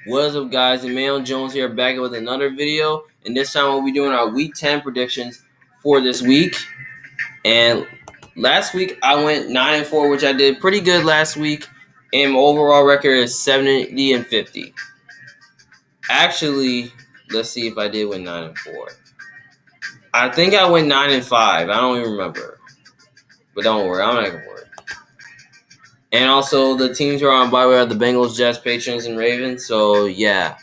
What's up, guys? Emmanuel Jones here, back with another video. And this time we'll be doing our Week 10 predictions for this week. And last week I went 9-4, which I did pretty good last week. And my overall record is 70-50. Actually, let's see if I did win 9-4. I think I went 9-5. I don't even remember. But don't worry, I'm not gonna worry. And also, the teams who are on bye are the Bengals, Jets, Patriots, and Ravens. So yeah.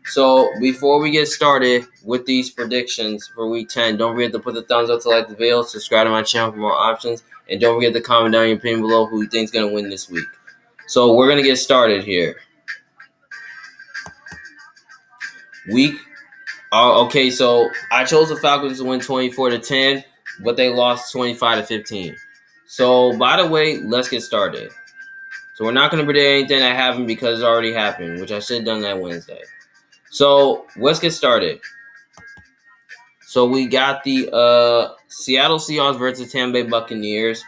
So before we get started with these predictions for Week 10, don't forget to put the thumbs up to like the video, subscribe to my channel for more options, and don't forget to comment down your opinion below who you think is going to win this week. So we're going to get started here. Okay, so I chose the Falcons to win 24-10, but they lost 25-15. So by the way, let's get started. So we're not going to predict anything that happened because it already happened, which I should have done that Wednesday. So let's get started. So we got the Seattle Seahawks versus Tampa Bay Buccaneers.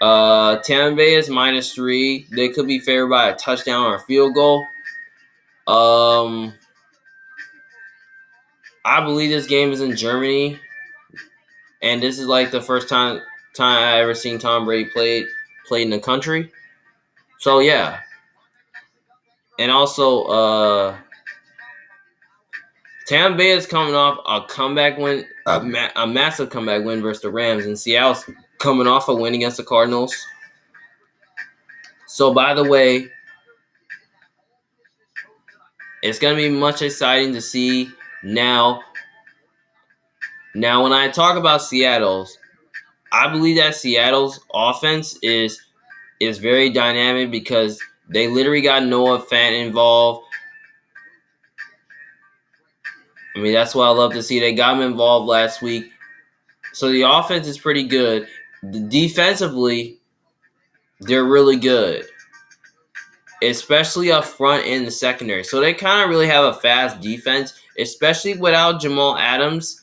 Tampa Bay is -3. They could be favored by a touchdown or a field goal. I believe this game is in Germany, and this is like the first time I ever seen Tom Brady played in the country. So yeah, and also Tampa Bay is coming off a comeback win, a massive comeback win versus the Rams, and Seattle's coming off a win against the Cardinals. So, by the way, it's going to be much exciting to see now. Now, when I talk about Seattle's, I believe that Seattle's offense is very dynamic because they literally got Noah Fant involved. I mean, that's what I love to see. They got him involved last week. So the offense is pretty good. Defensively, they're really good, especially up front in the secondary. So they kind of really have a fast defense, especially without Jamal Adams.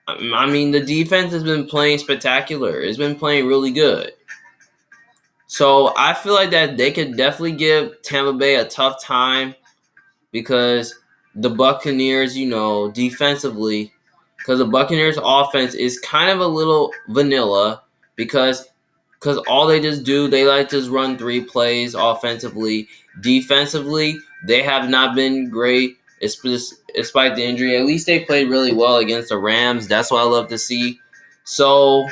I mean, the defense has been playing spectacular. It's been playing really good. So I feel like that they could definitely give Tampa Bay a tough time because the Buccaneers, defensively, because the Buccaneers offense is kind of a little vanilla because all they just do, they like to just run 3 plays offensively. Defensively, they have not been great despite the injury. At least they played really well against the Rams. That's what I love to see. So,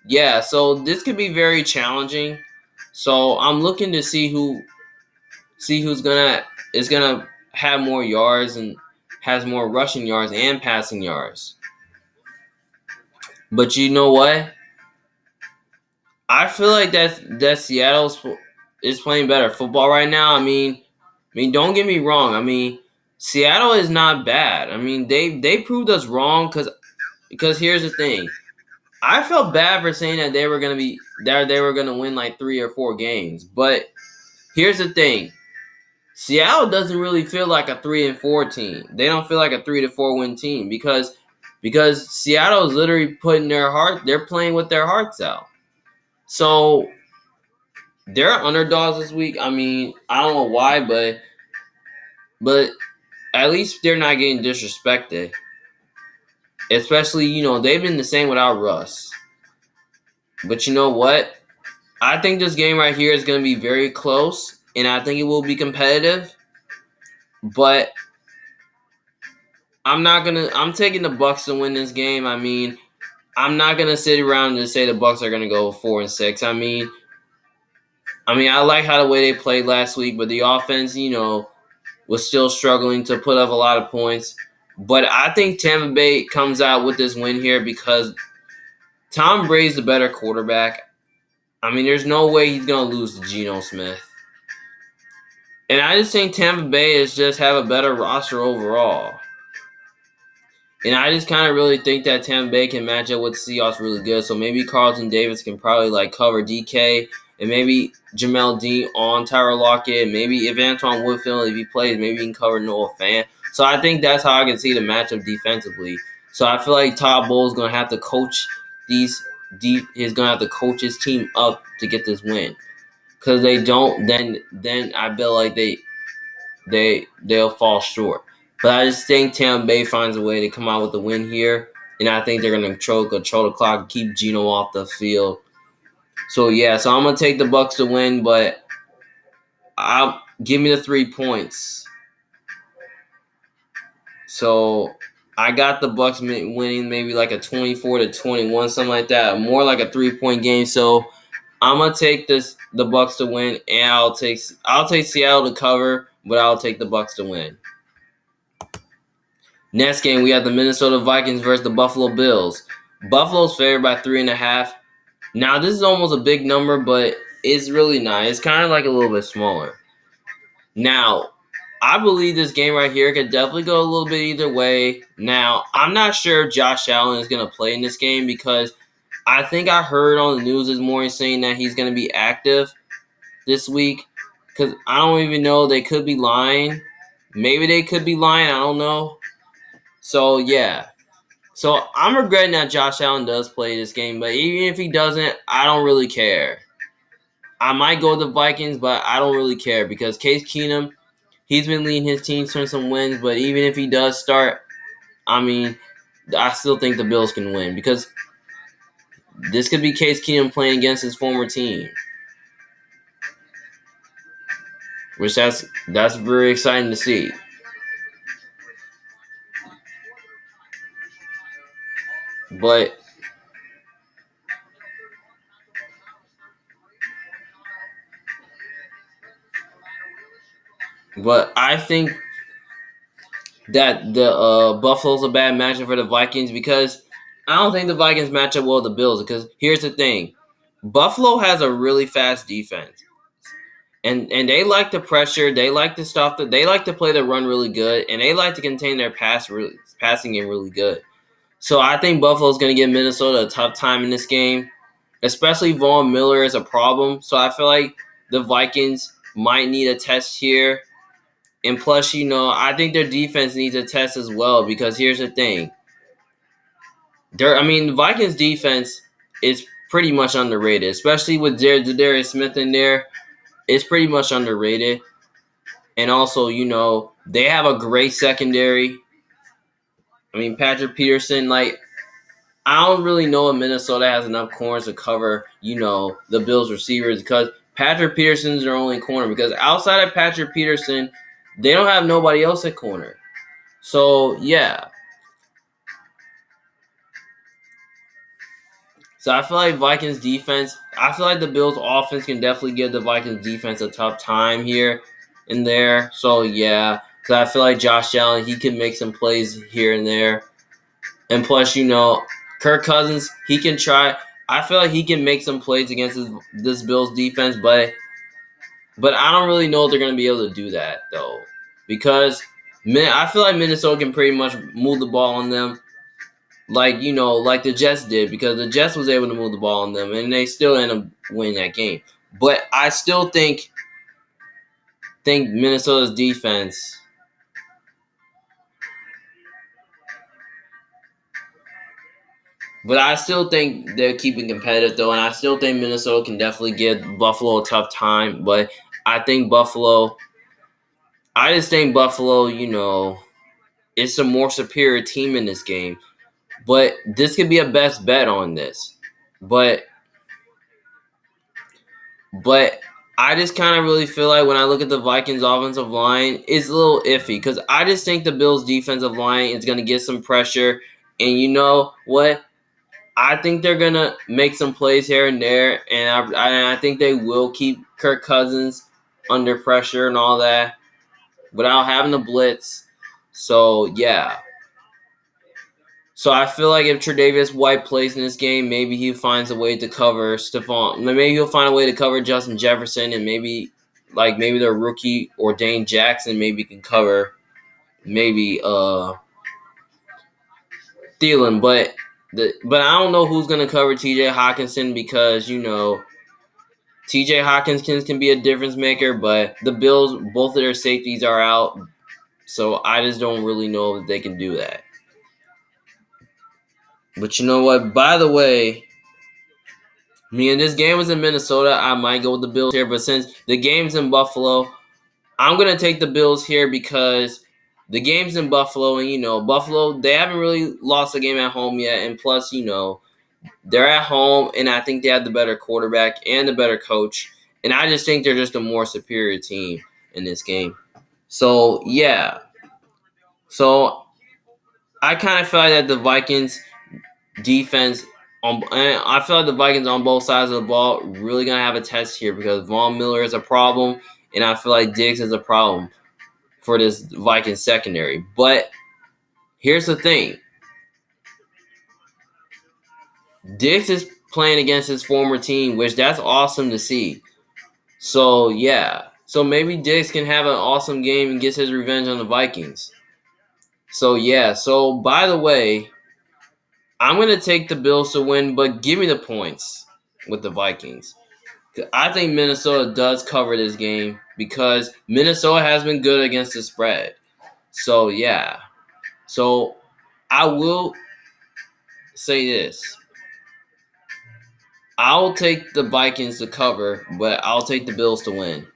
yeah, so this could be very challenging. So I'm looking to see who's gonna have more yards and has more rushing yards and passing yards. But you know what? I feel like that Seattle is playing better football right now. I mean, don't get me wrong. I mean, Seattle is not bad. I mean, they proved us wrong because here's the thing. I felt bad for saying that they were gonna win like 3 or 4 games. But here's the thing. Seattle doesn't really feel like a 3-4 team. They don't feel like a 3-4 win team because Seattle is literally they're playing with their hearts out. So they're underdogs this week. I mean, I don't know why, but at least they're not getting disrespected. Especially, they've been the same without Russ. But you know what? I think this game right here is going to be very close, and I think it will be competitive. But I'm taking the Bucs to win this game. I mean, I'm not going to sit around and say the Bucs are going to go 4-6. I mean, I like how the way they played last week, but the offense, was still struggling to put up a lot of points. But I think Tampa Bay comes out with this win here because Tom Brady's the better quarterback. I mean, there's no way he's going to lose to Geno Smith. And I just think Tampa Bay just have a better roster overall. And I just kind of really think that Tampa Bay can match up with Seahawks really good. So maybe Carlton Davis can probably cover DK. And maybe Jamel Dean on Tyler Lockett. Maybe if Antoine Woodfield, if he plays, maybe he can cover Noah Fant. So I think that's how I can see the matchup defensively. So I feel like Todd Bowles is going to have to coach he's going to have to coach his team up to get this win. Because they don't, then I feel like they'll fall short. But I just think Tampa Bay finds a way to come out with the win here, and I think they're gonna control the clock and keep Geno off the field. So yeah, so I'm gonna take the Bucs to win, but I'll give me the 3 points. So I got the Bucs winning maybe like a 24-21, something like that. More like a 3-point game. So I'm gonna take the Bucs to win, and I'll take Seattle to cover, but I'll take the Bucs to win. Next game, we have the Minnesota Vikings versus the Buffalo Bills. Buffalo's favored by 3.5. Now this is almost a big number, but it's really not. It's kind of like a little bit smaller. Now, I believe this game right here could definitely go a little bit either way. Now, I'm not sure if Josh Allen is going to play in this game because I think I heard on the news this morning saying that he's going to be active this week. Because I don't even know. They could be lying. Maybe they could be lying. I don't know. So, yeah. So, I'm regretting that Josh Allen does play this game. But even if he doesn't, I don't really care. I might go with the Vikings, but I don't really care because Case Keenum, he's been leading his team to some wins. But even if he does start, I mean, I still think the Bills can win because this could be Case Keenum playing against his former team, which that's very exciting to see. But I think that the Buffalo's a bad matchup for the Vikings because I don't think the Vikings match up well with the Bills because here's the thing. Buffalo has a really fast defense. And they like to pressure, they like to stop they like to play the run really good, and they like to contain their passing game really good. So I think Buffalo's going to give Minnesota a tough time in this game, especially Von Miller is a problem. So I feel like the Vikings might need a test here. And plus, I think their defense needs a test as well because here's the thing. The Vikings defense is pretty much underrated, especially with Darius Smith in there. It's pretty much underrated. And also, they have a great secondary. Patrick Peterson, I don't really know if Minnesota has enough corners to cover, the Bills receivers because Patrick Peterson's their only corner because outside of Patrick Peterson, they don't have nobody else at corner. So, yeah. So, I feel like Vikings defense, I feel like the Bills offense can definitely give the Vikings defense a tough time here and there. So, yeah. Because I feel like Josh Allen, he can make some plays here and there. And plus, Kirk Cousins, he can try. I feel like he can make some plays against this Bills defense, but I don't really know if they're going to be able to do that, though. Because I feel like Minnesota can pretty much move the ball on them like the Jets did because the Jets was able to move the ball on them, and they still end up winning that game. But I still think Minnesota's defense... But I still think they're keeping competitive, though, and I still think Minnesota can definitely give Buffalo a tough time. But I just think Buffalo, it's a more superior team in this game. But this could be a best bet on this. But I just kind of really feel like when I look at the Vikings offensive line, it's a little iffy because I just think the Bills defensive line is going to get some pressure. And you know what? I think they're going to make some plays here and there, and I think they will keep Kirk Cousins under pressure and all that without having to blitz. So, yeah. So, I feel like if Tre'Davious White plays in this game, maybe he finds a way to cover Stephon. Maybe he'll find a way to cover Justin Jefferson, and maybe their rookie or Dane Jackson maybe can cover Thielen, but I don't know who's going to cover T.J. Hawkinson because, T.J. Hawkinson can be a difference maker, but the Bills, both of their safeties are out, so I just don't really know if they can do that. But you know what? By the way, and this game was in Minnesota, I might go with the Bills here, but since the game's in Buffalo, I'm going to take the Bills here because the game's in Buffalo, and, Buffalo, they haven't really lost a game at home yet, and plus, they're at home, and I think they have the better quarterback and the better coach, and I just think they're just a more superior team in this game. So, yeah. So, I kind of feel like that the Vikings defense and I feel like the Vikings on both sides of the ball really gonna have a test here because Von Miller is a problem, and I feel like Diggs is a problem for this Vikings secondary. But here's the thing: Diggs is playing against his former team, which that's awesome to see. So yeah, so maybe Diggs can have an awesome game and gets his revenge on the Vikings. So yeah, so by the way, I'm gonna take the Bills to win, but give me the points with the Vikings. I think Minnesota does cover this game because Minnesota has been good against the spread. So, yeah. So, I will say this. I'll take the Vikings to cover, but I'll take the Bills to win.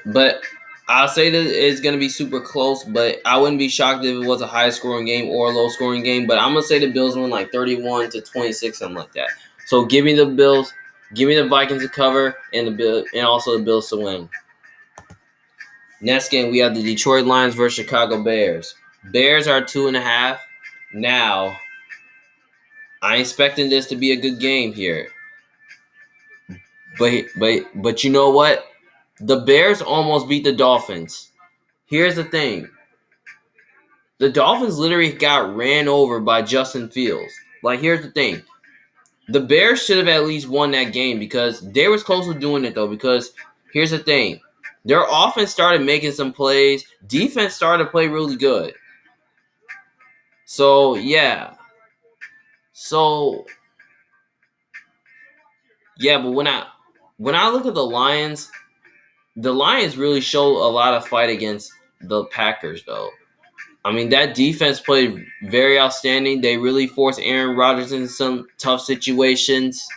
But I'll say that it's going to be super close, but I wouldn't be shocked if it was a high scoring game or a low scoring game. But I'm going to say the Bills win like 31-26, something like that. So give me the Bills, give me the Vikings to cover, and also the Bills to win. Next game, we have the Detroit Lions versus Chicago Bears. Bears are 2.5. Now, I expecting this to be a good game here. But you know what? The Bears almost beat the Dolphins. Here's the thing. The Dolphins literally got ran over by Justin Fields. Like, here's the thing. The Bears should have at least won that game because they were close to doing it, though, because here's the thing. Their offense started making some plays. Defense started to play really good. So, yeah. But when I look at the Lions really show a lot of fight against the Packers, though. I mean, that defense played very outstanding. They really forced Aaron Rodgers in some tough situations.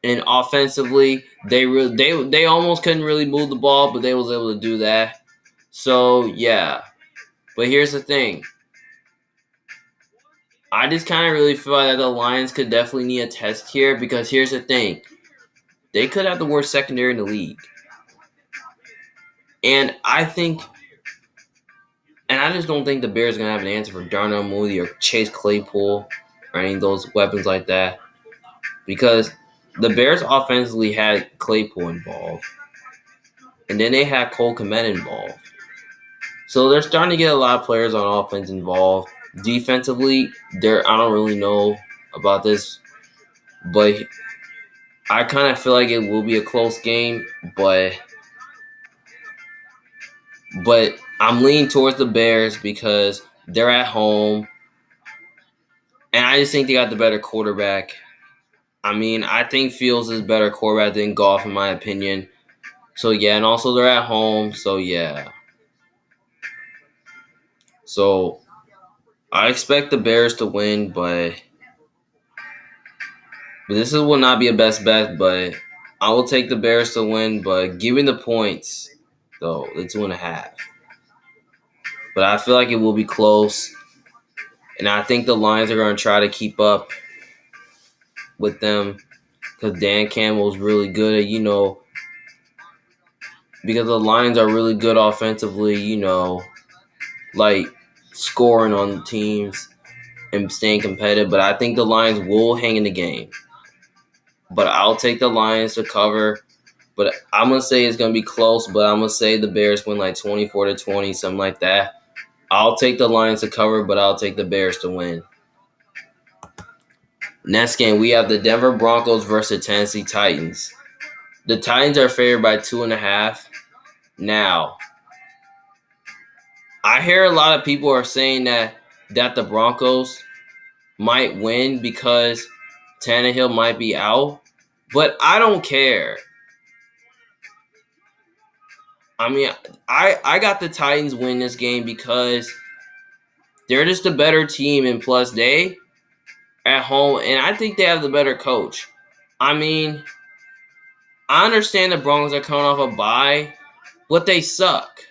And offensively, they almost couldn't really move the ball, but they was able to do that. So, yeah. But here's the thing. I just kind of really feel like the Lions could definitely need a test here because here's the thing. They could have the worst secondary in the league. And I just don't think the Bears are going to have an answer for Darnell Mooney or Chase Claypool or any of those weapons like that. Because the Bears offensively had Claypool involved. And then they had Cole Kmet involved. So they're starting to get a lot of players on offense involved. Defensively, I don't really know about this. But I kind of feel like it will be a close game. But I'm leaning towards the Bears because they're at home. And I just think they got the better quarterback. I mean, I think Fields is better quarterback than Goff, in my opinion. So, yeah, and also they're at home. So, yeah. So, I expect the Bears to win, but this will not be a best bet. But I will take the Bears to win, but given the points, though, the 2.5. But I feel like it will be close. And I think the Lions are going to try to keep up with them because Dan Campbell's really good at, because the Lions are really good offensively, like scoring on teams and staying competitive. But I think the Lions will hang in the game. But I'll take the Lions to cover. But I'm going to say it's going to be close, but I'm going to say the Bears win like 24-20, something like that. I'll take the Lions to cover, but I'll take the Bears to win. Next game, we have the Denver Broncos versus Tennessee Titans. The Titans are favored by 2.5. Now, I hear a lot of people are saying that the Broncos might win because Tannehill might be out, but I don't care. I mean, I got the Titans win this game because they're just a better team, and plus they at home, and I think they have the better coach. I mean, I understand the Broncos are coming off a bye, but they suck.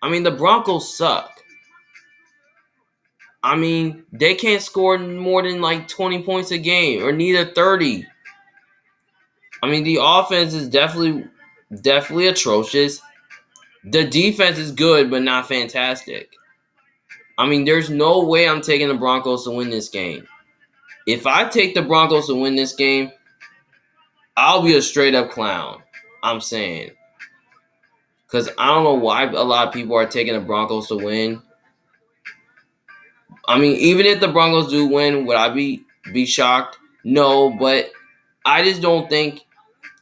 I mean, the Broncos suck. I mean, they can't score more than like 20 points a game, or neither 30. I mean, the offense is definitely atrocious. The defense is good, but not fantastic. I mean, there's no way I'm taking the Broncos to win this game. If I take the Broncos to win this game, I'll be a straight up clown. I'm saying. Because I don't know why a lot of people are taking the Broncos to win. I mean, even if the Broncos do win, would I be shocked? No, but I just don't think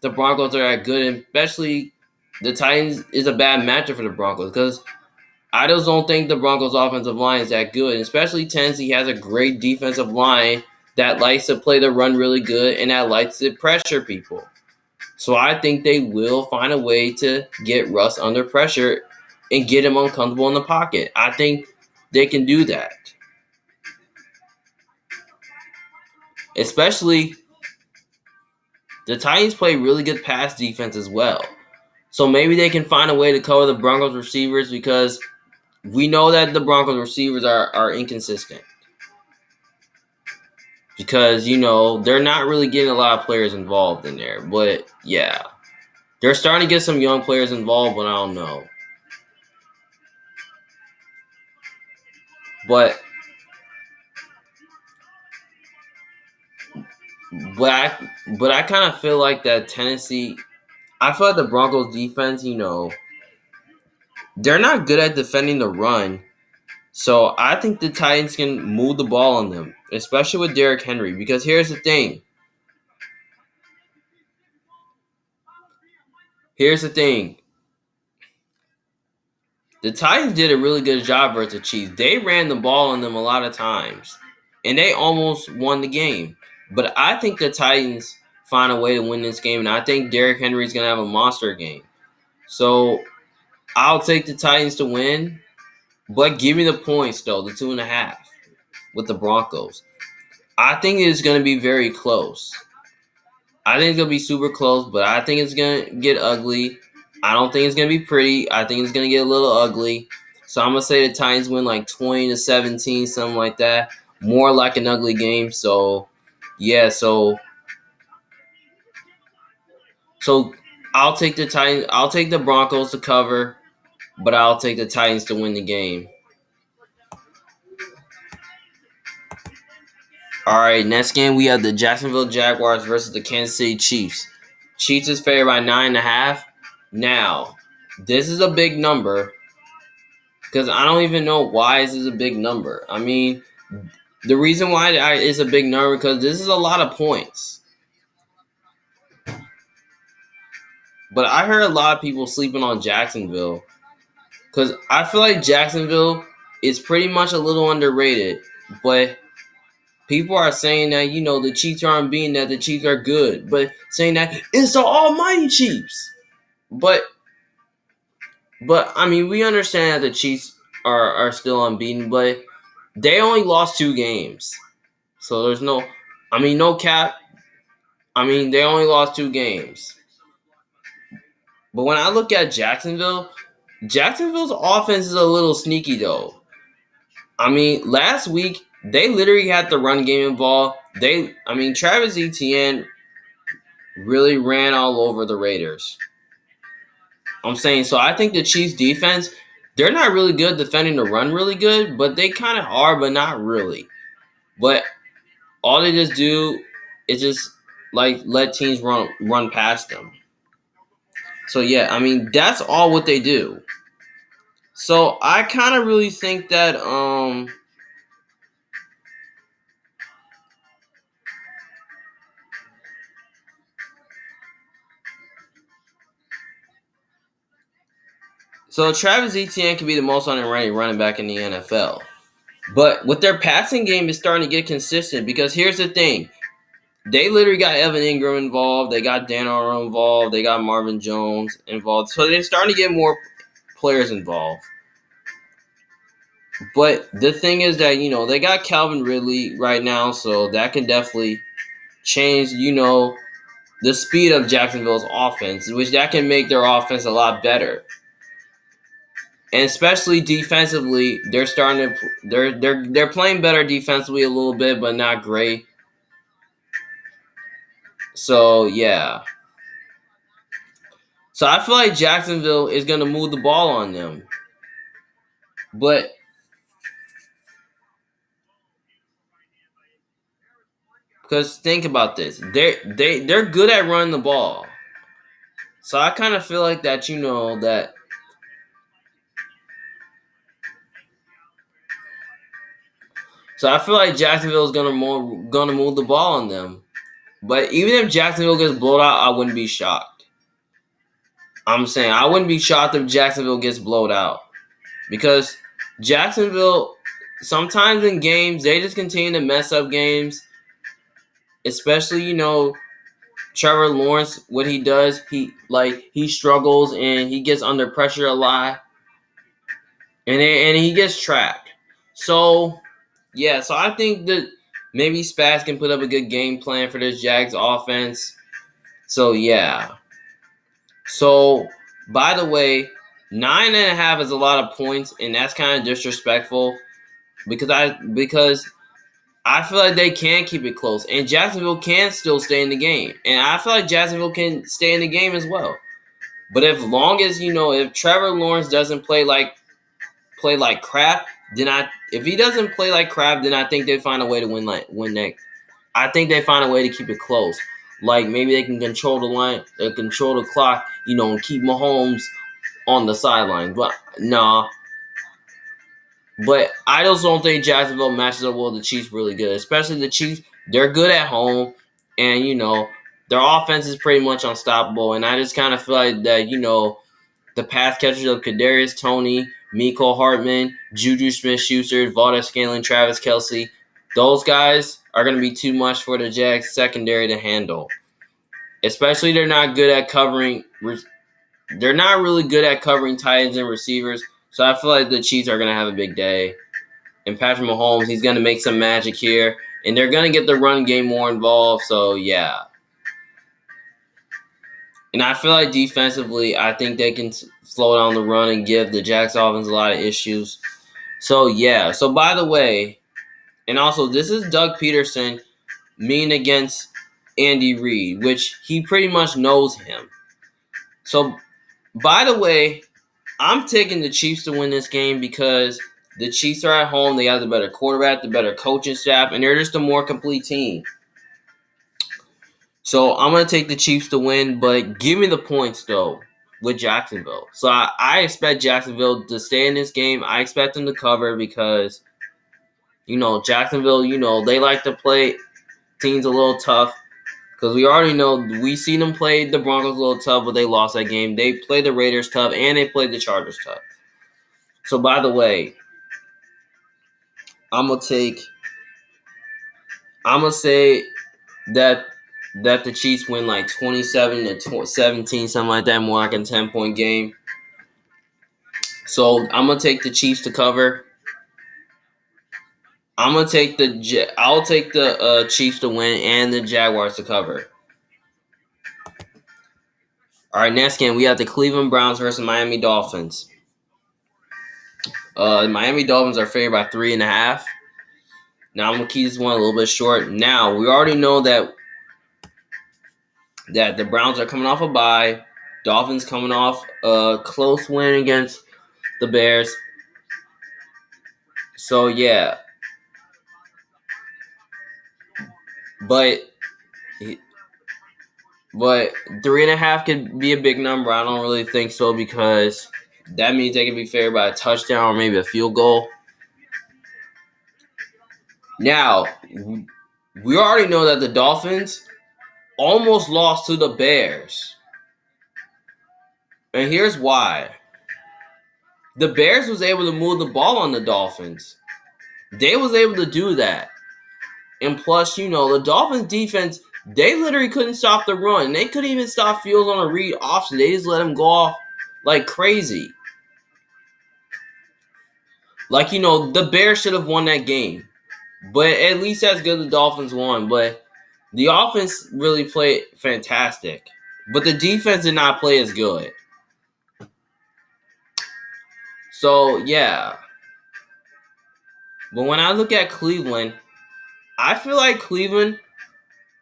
the Broncos are that good, and especially the Titans is a bad matchup for the Broncos because I just don't think the Broncos' offensive line is that good, and especially Tennessee has a great defensive line that likes to play the run really good and that likes to pressure people. So I think they will find a way to get Russ under pressure and get him uncomfortable in the pocket. I think they can do that. Especially the Titans play really good pass defense as well. So maybe they can find a way to cover the Broncos receivers because we know that the Broncos receivers are inconsistent. Because, they're not really getting a lot of players involved in there. But, yeah. They're starting to get some young players involved, but I don't know. But I kind of feel like that Tennessee, I feel like the Broncos defense, they're not good at defending the run. So I think the Titans can move the ball on them, especially with Derrick Henry. Because here's the thing. The Titans did a really good job versus the Chiefs. They ran the ball on them a lot of times, and they almost won the game. But I think the Titans find a way to win this game, and I think Derrick Henry is going to have a monster game. So I'll take the Titans to win, but give me the points, though, the 2.5 with the Broncos. I think it's going to be very close. I think it's going to be super close, but I think it's going to get ugly. I don't think it's going to be pretty. I think it's going to get a little ugly. So I'm going to say the Titans win like 20-17, something like that. More like an ugly game. So, yeah, so I'll take the Titans. I'll take the Broncos to cover, but I'll take the Titans to win the game. All right, next game we have the Jacksonville Jaguars versus the Kansas City Chiefs. Chiefs is favored by 9.5. Now, this is a big number because I don't even know why this is a big number. I mean, the reason why it's a big number because this is a lot of points. But I heard a lot of people sleeping on Jacksonville because I feel like Jacksonville is pretty much a little underrated. But people are saying that, the Chiefs aren't being that the Chiefs are good. But saying that it's the almighty Chiefs. But I mean, we understand that the Chiefs are still unbeaten, but they only lost 2 games. So there's no cap. I mean, they only lost 2 games. But when I look at Jacksonville's offense is a little sneaky, though. I mean, last week, they literally had the run game involved. Travis Etienne really ran all over the Raiders. I'm saying, so I think the Chiefs defense, they're not really good defending the run really good, but they kind of are, but not really. But all they just do is just like let teams run past them. So yeah, I mean that's all what they do. So I kind of really think that so Travis Etienne can be the most underrated running back in the NFL. But with their passing game, it's starting to get consistent because here's the thing. They literally got Evan Ingram involved. They got Dan Arnold involved. They got Marvin Jones involved. So they're starting to get more players involved. But the thing is that, they got Calvin Ridley right now. So that can definitely change, the speed of Jacksonville's offense, which that can make their offense a lot better. And especially defensively, they're starting to they're playing better defensively a little bit, but not great. So yeah. So I feel like Jacksonville is going to move the ball on them. But because think about this, they're good at running the ball. So I kind of feel like that, that. So I feel like Jacksonville is gonna move the ball on them. But even if Jacksonville gets blown out, I wouldn't be shocked. I'm saying I wouldn't be shocked if Jacksonville gets blown out, because Jacksonville sometimes in games they just continue to mess up games. Especially Trevor Lawrence, what he does, he struggles and he gets under pressure a lot, and he gets trapped. So yeah, so I think that maybe Spaz can put up a good game plan for this Jags offense. So yeah. So by the way, 9.5 is a lot of points, and that's kind of disrespectful because I feel like they can keep it close, and Jacksonville can still stay in the game, and I feel like Jacksonville can stay in the game as well. But if Trevor Lawrence doesn't play like crap, if he doesn't play like crap, then I think they find a way to win that. I think they find a way to keep it close. Like maybe they can control the line, control the clock, and keep Mahomes on the sideline. But nah. But I just don't think Jacksonville matches up well with the Chiefs really good. Especially the Chiefs, they're good at home, and their offense is pretty much unstoppable. And I just kind of feel like that the pass catchers of Kadarius Toney, Mecole Hardman, Juju Smith-Schuster, Valdez-Scantling, Travis Kelce, those guys are going to be too much for the Jags secondary to handle. Especially they're not good at covering. They're not really good at covering tight ends and receivers. So I feel like the Chiefs are going to have a big day. And Patrick Mahomes, he's going to make some magic here. And they're going to get the run game more involved. So yeah. And I feel like defensively, I think they can slow down the run and give the Jags offense a lot of issues. So yeah. So by the way, and also this is Doug Peterson meeting against Andy Reid, which he pretty much knows him. So by the way, I'm taking the Chiefs to win this game because the Chiefs are at home. They have the better quarterback, the better coaching staff, and they're just a more complete team. So I'm going to take the Chiefs to win, but give me the points, though, with Jacksonville. So I expect Jacksonville to stay in this game. I expect them to cover because, Jacksonville, they like to play teams a little tough. Because we already know, we seen them play the Broncos a little tough, but they lost that game. They played the Raiders tough, and they played the Chargers tough. So, by the way, I'm gonna say that the Chiefs win like 27-17, something like that, more like a 10-point game. So I'm gonna take the Chiefs to cover. I'll take the Chiefs to win and the Jaguars to cover. All right, next game we have the Cleveland Browns versus Miami Dolphins. Miami Dolphins are favored by 3.5. Now I'm gonna keep this one a little bit short. Now we already know that the Browns are coming off a bye. Dolphins coming off a close win against the Bears. So yeah, but 3.5 could be a big number. I don't really think so because that means they can be favored by a touchdown or maybe a field goal. Now, we already know that the Dolphins almost lost to the Bears. And here's why. The Bears was able to move the ball on the Dolphins. They was able to do that. And plus, the Dolphins defense, they literally couldn't stop the run. They couldn't even stop Fields on a read option. They just let him go off like crazy. Like, the Bears should have won that game. But at least that's good the Dolphins won. But The offense really played fantastic, but the defense did not play as good. So yeah, but when I look at Cleveland, I feel like Cleveland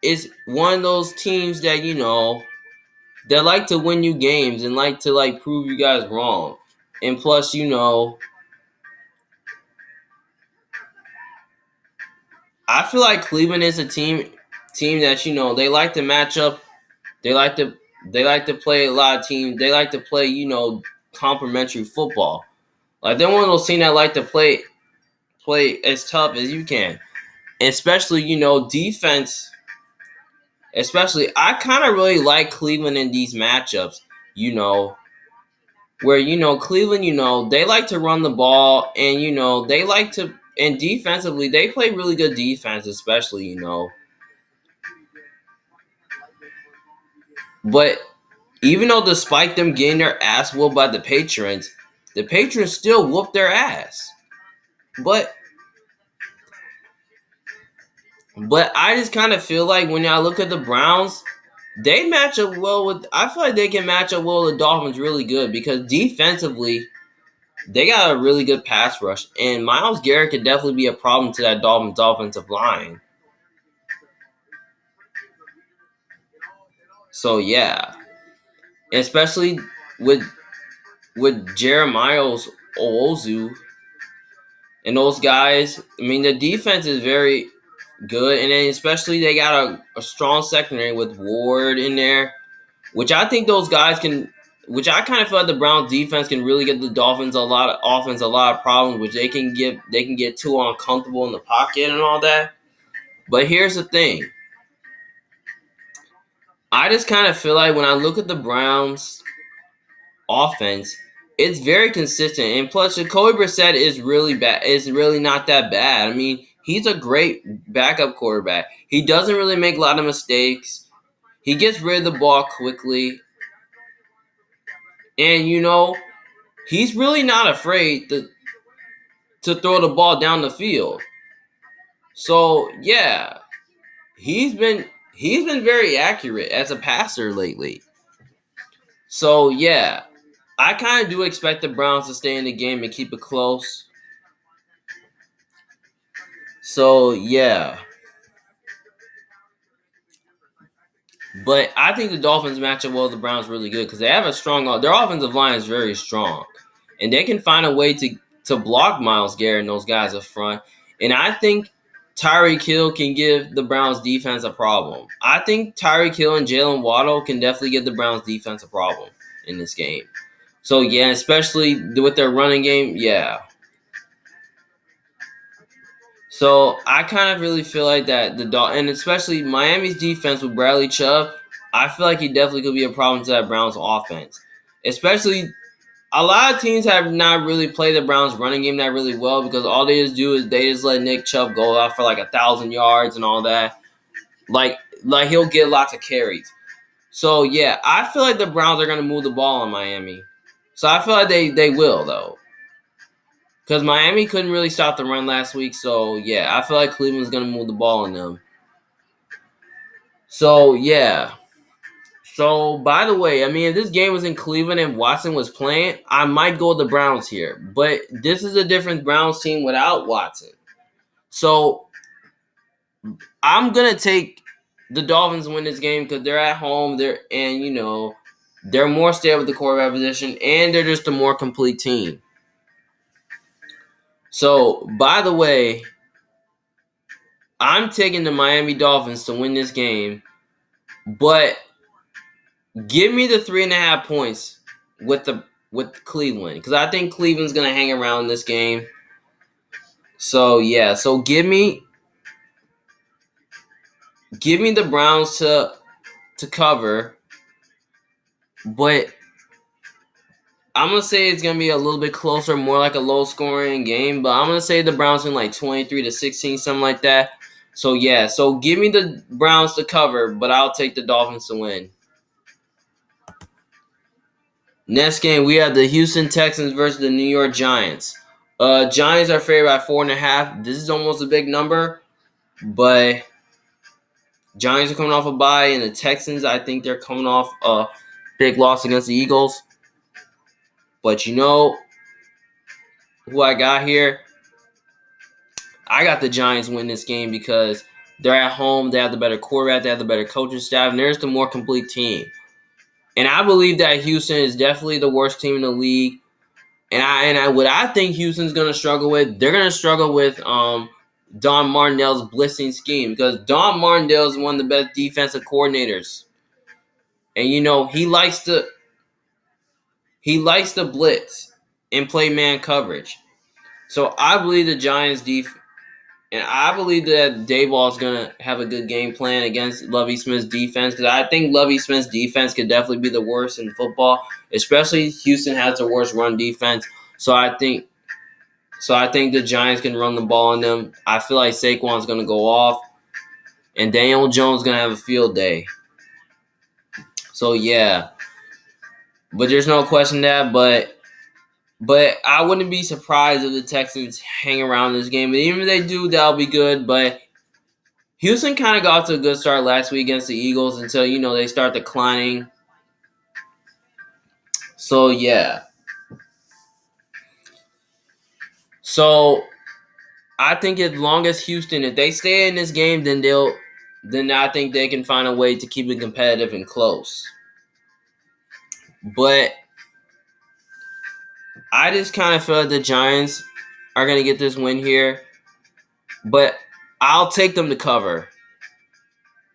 is one of those teams that that like to win you games and like to prove you guys wrong. And plus, I feel like Cleveland is a team that they like to match up. They like to play a lot of teams. They like to play complementary football. Like they're one of those teams that like to play as tough as you can, especially defense. Especially, I kind of really like Cleveland in these matchups. You know, where Cleveland, they like to run the ball, and they like to, and defensively they play really good defense, especially But even though despite them getting their ass whooped by the Patriots still whooped their ass. But I just kind of feel like when I look at the Browns, they match up well with. I feel like they can match up well with the Dolphins really good because defensively they got a really good pass rush, and Myles Garrett could definitely be a problem to that Dolphins offensive line. So yeah, especially with Jeremiah Owozu and those guys. I mean, the defense is very good, and then especially they got a strong secondary with Ward in there, which I think those guys can. Which I kind of feel like the Browns defense can really get the Dolphins a lot of problems, which they can get too uncomfortable in the pocket and all that. But here's the thing. I just kind of feel like when I look at the Browns offense, it's very consistent. And plus, Jacoby Brissett is really bad. Is really not that bad. I mean, he's a great backup quarterback. He doesn't really make a lot of mistakes. He gets rid of the ball quickly. And, he's really not afraid to throw the ball down the field. So, yeah, he's been very accurate as a passer lately. So, yeah, I kind of do expect the Browns to stay in the game and keep it close. So, yeah. But I think the Dolphins match up well with the Browns really good because they have a strong. Their offensive line is very strong, and they can find a way to block Myles Garrett and those guys up front. And I think Tyreek Hill can give the Browns defense a problem. I think Tyreek Hill and Jalen Waddle can definitely give the Browns defense a problem in this game. So yeah, especially with their running game, yeah. So I kind of really feel like that and especially Miami's defense with Bradley Chubb, I feel like he definitely could be a problem to that Browns offense. Especially a lot of teams have not really played the Browns running game that really well because all they just do is they just let Nick Chubb go out for like 1,000 yards and all that. Like he'll get lots of carries. So yeah, I feel like the Browns are gonna move the ball on Miami. So I feel like they will though. Because Miami couldn't really stop the run last week, so yeah, I feel like Cleveland's going to move the ball on them. So, yeah. So, by the way, I mean, if this game was in Cleveland and Watson was playing, I might go with the Browns here. But this is a different Browns team without Watson. So, I'm going to take the Dolphins to win this game because they're at home. They're more stable with the quarterback position, and they're just a more complete team. So, by the way, I'm taking the Miami Dolphins to win this game, but give me the 3.5 points with Cleveland because I think Cleveland's gonna hang around this game. So yeah, so give me the Browns to cover, but I'm gonna say it's gonna be a little bit closer, more like a low scoring game. But I'm gonna say the Browns win like 23-16, something like that. So yeah, so give me the Browns to cover, but I'll take the Dolphins to win. Next game, we have the Houston Texans versus the New York Giants. Giants are favored by 4.5. This is almost a big number, but Giants are coming off a bye, and the Texans, I think they're coming off a big loss against the Eagles. But you know who I got here? I got the Giants win this game because they're at home. They have the better quarterback. They have the better coaching staff. And there's the more complete team. And I believe that Houston is definitely the worst team in the league. And what I think Houston's going to struggle with, they're going to struggle with Don Martindale's blitzing scheme because Don Martindale is one of the best defensive coordinators. And, you know, he likes to blitz and play man coverage. So I believe the Giants defense. And I believe that Dayball is going to have a good game plan against Lovie Smith's defense because I think Lovie Smith's defense could definitely be the worst in football, especially Houston has the worst run defense. So I think the Giants can run the ball on them. I feel like Saquon's going to go off, and Daniel Jones is going to have a field day. So, yeah. But there's no question that, But I wouldn't be surprised if the Texans hang around this game. But even if they do, that'll be good. But Houston kind of got off to a good start last week against the Eagles until, you know, they start declining. So, yeah. So, I think as long as Houston, if they stay in this game, then I think they can find a way to keep it competitive and close. But I just kind of feel like the Giants are going to get this win here. But I'll take them to cover.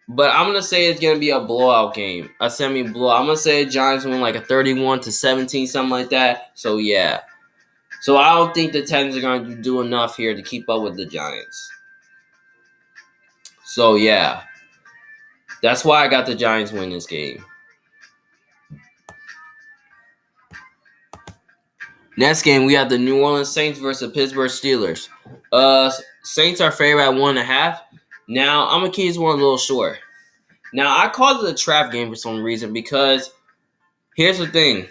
But I'm going to say it's going to be a blowout game, a semi-blowout. I'm going to say the Giants win like a 31-17, something like that. So, yeah. So, I don't think the Texans are going to do enough here to keep up with the Giants. So, yeah. That's why I got the Giants win this game. Next game, we have the New Orleans Saints versus the Pittsburgh Steelers. Saints are favored at 1.5. Now, I'm going to keep this one a little short. Now, I called it a trap game for some reason because here's the thing.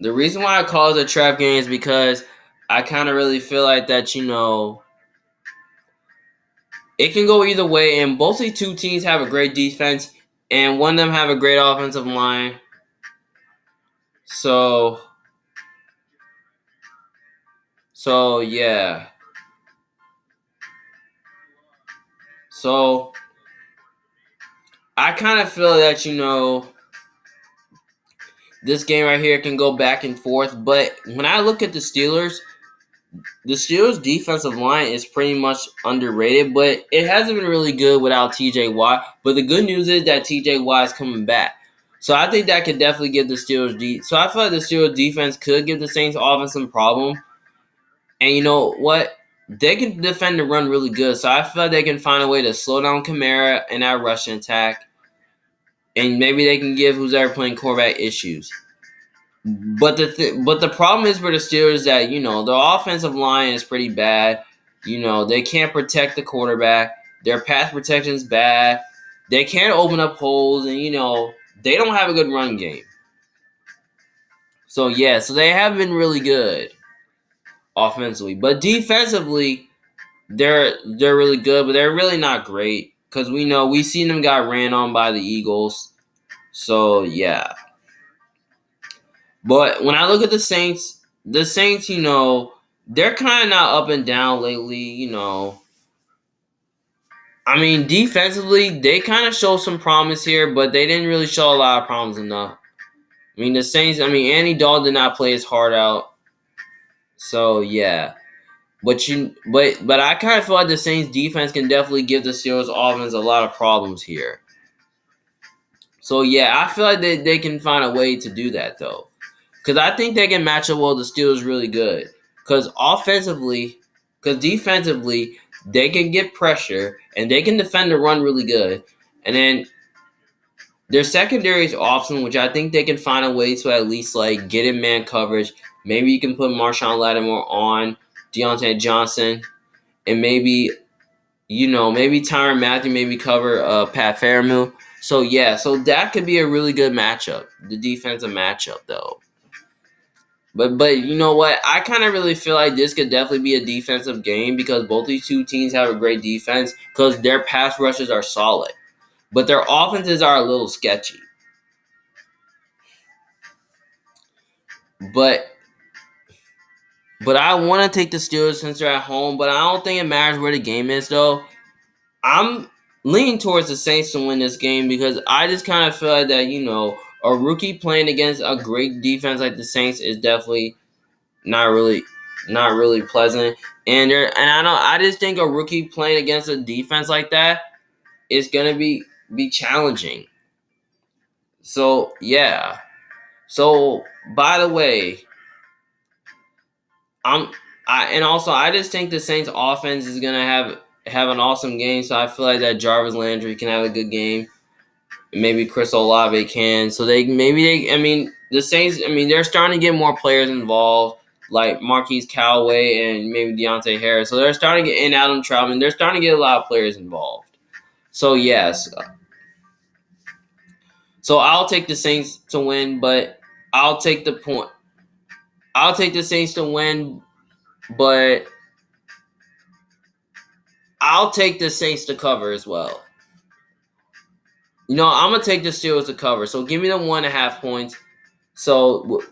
The reason why I call it a trap game is because I kind of really feel like that, you know, it can go either way. And both these two teams have a great defense, and one of them have a great offensive line. So yeah. So I kind of feel that, you know, this game right here can go back and forth. But when I look at the Steelers defensive line is pretty much underrated, but it hasn't been really good without TJ Watt. But the good news is that TJ Watt is coming back. So I think that could definitely give the Steelers so I feel like the Steelers defense could give the Saints offense some problem. And you know what? They can defend the run really good. So I feel like they can find a way to slow down Kamara and that rushing attack. And maybe they can give who's ever playing quarterback issues. But the problem is for the Steelers that, you know, their offensive line is pretty bad. You know, they can't protect the quarterback. Their pass protection is bad. They can't open up holes, and, you know, they don't have a good run game. So, yeah, so they have been really good offensively. But defensively, they're really good, but they're really not great because we seen them got ran on by the Eagles. So, yeah. But when I look at the Saints, you know, they're kind of not up and down lately, you know. I mean, defensively, they kind of show some promise here, but they didn't really show a lot of promise enough. I mean, the Saints, Andy Dalton did not play his heart out. So, yeah. But I kind of feel like the Saints defense can definitely give the Steelers offense a lot of problems here. So, yeah, I feel like they can find a way to do that, though. Because I think they can match up well the Steelers really good. Because defensively, they can get pressure and they can defend the run really good. And then their secondary is awesome, which I think they can find a way to at least like get in man coverage. Maybe you can put Marshawn Lattimore on Deontay Johnson, and maybe Tyrann Mathieu maybe cover Pat Fairmouth. So yeah, so that could be a really good matchup. The defensive matchup though. But you know what? I kind of really feel like this could definitely be a defensive game because both these two teams have a great defense because their pass rushes are solid, but their offenses are a little sketchy. But I want to take the Steelers since they're at home, but I don't think it matters where the game is though. I'm leaning towards the Saints to win this game because I just kind of feel like that, a rookie playing against a great defense like the Saints is definitely not really pleasant. I just think a rookie playing against a defense like that is gonna be challenging. So yeah. So by the way, I'm I just think the Saints offense is gonna have an awesome game. So I feel like that Jarvis Landry can have a good game. Maybe Chris Olave can. So the Saints. They're starting to get more players involved, like Marquise Callaway and maybe Deontay Harris. So they're starting to get in Adam Troutman. They're starting to get a lot of players involved. So yes. So I'll take the Saints to win, but I'll take the point. I'll take the Saints to win, but I'll take the Saints to cover as well. I'm gonna take the Steelers to cover. So give me the 1.5 points. So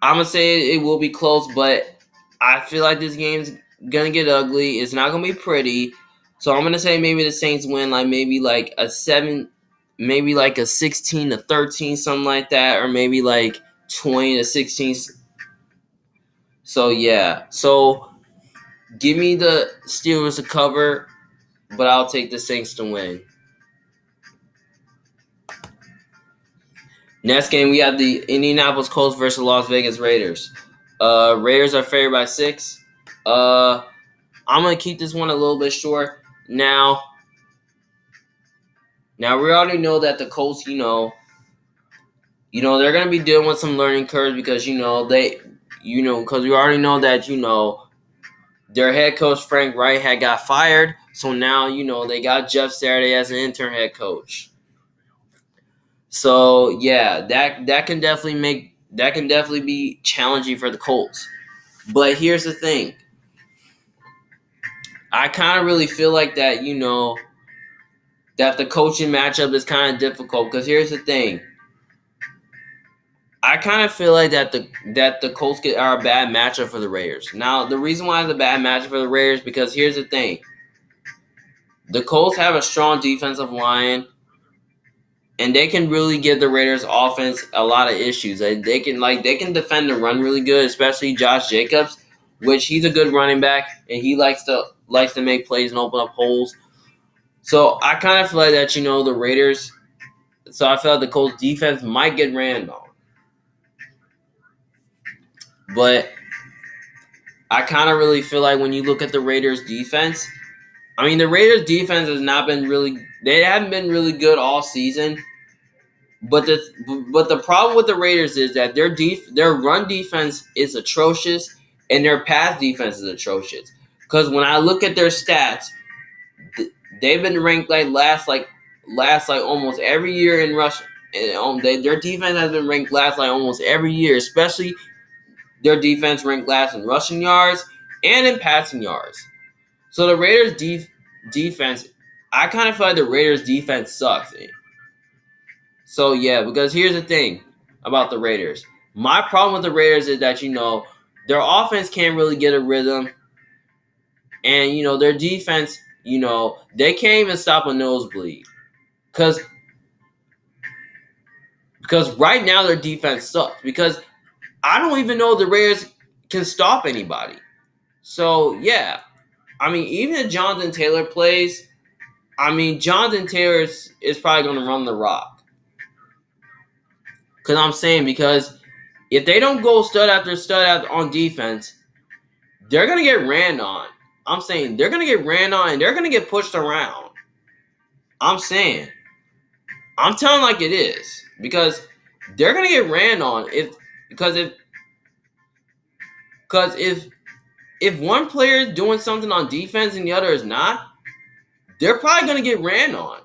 I'm gonna say it will be close, but I feel like this game's gonna get ugly. It's not gonna be pretty. So I'm gonna say maybe the Saints win, like maybe like a 16-13, something like that, or maybe like 20-16. So yeah. So give me the Steelers to cover, but I'll take the Saints to win. Next game, we have the Indianapolis Colts versus Las Vegas Raiders. Raiders are favored by 6. I'm gonna keep this one a little bit short. Now we already know that the Colts, they're gonna be dealing with some learning curves because because we already know that their head coach Frank Wright had got fired, so now they got Jeff Saturday as an intern head coach. So yeah, that can definitely be challenging for the Colts. But here's the thing. I kind of really feel like that, that the coaching matchup is kind of difficult because here's the thing. I kind of feel like that the Colts are a bad matchup for the Raiders. Now, the reason why it's a bad matchup for the Raiders because here's the thing. The Colts have a strong defensive line, and they can really give the Raiders offense a lot of issues. They can defend the run really good, especially Josh Jacobs, which he's a good running back and he likes to make plays and open up holes. So I kind of feel like that the Raiders. So I feel like the Colts defense might get ran on, but I kind of really feel like when you look at the Raiders defense, the Raiders defense has not been really. They haven't been really good all season. But the problem with the Raiders is that their run defense is atrocious and their pass defense is atrocious. Because when I look at their stats, they've been ranked last almost every year in rush. Their defense has been ranked last almost every year, especially their defense ranked last in rushing yards and in passing yards. So the Raiders defense, I kind of feel like the Raiders defense sucks. So yeah, because here's the thing about the Raiders. My problem with the Raiders is that their offense can't really get a rhythm, and their defense, they can't even stop a nosebleed, because right now their defense sucks. Because I don't even know the Raiders can stop anybody. So yeah, even if Jonathan Taylor plays, Jonathan Taylor is probably going to run the rock. Because if they don't go stud after stud on defense, they're going to get ran on. I'm saying they're going to get ran on and they're going to get pushed around. I'm telling like it is. Because they're going to get ran on if one player is doing something on defense and the other is not, they're probably going to get ran on.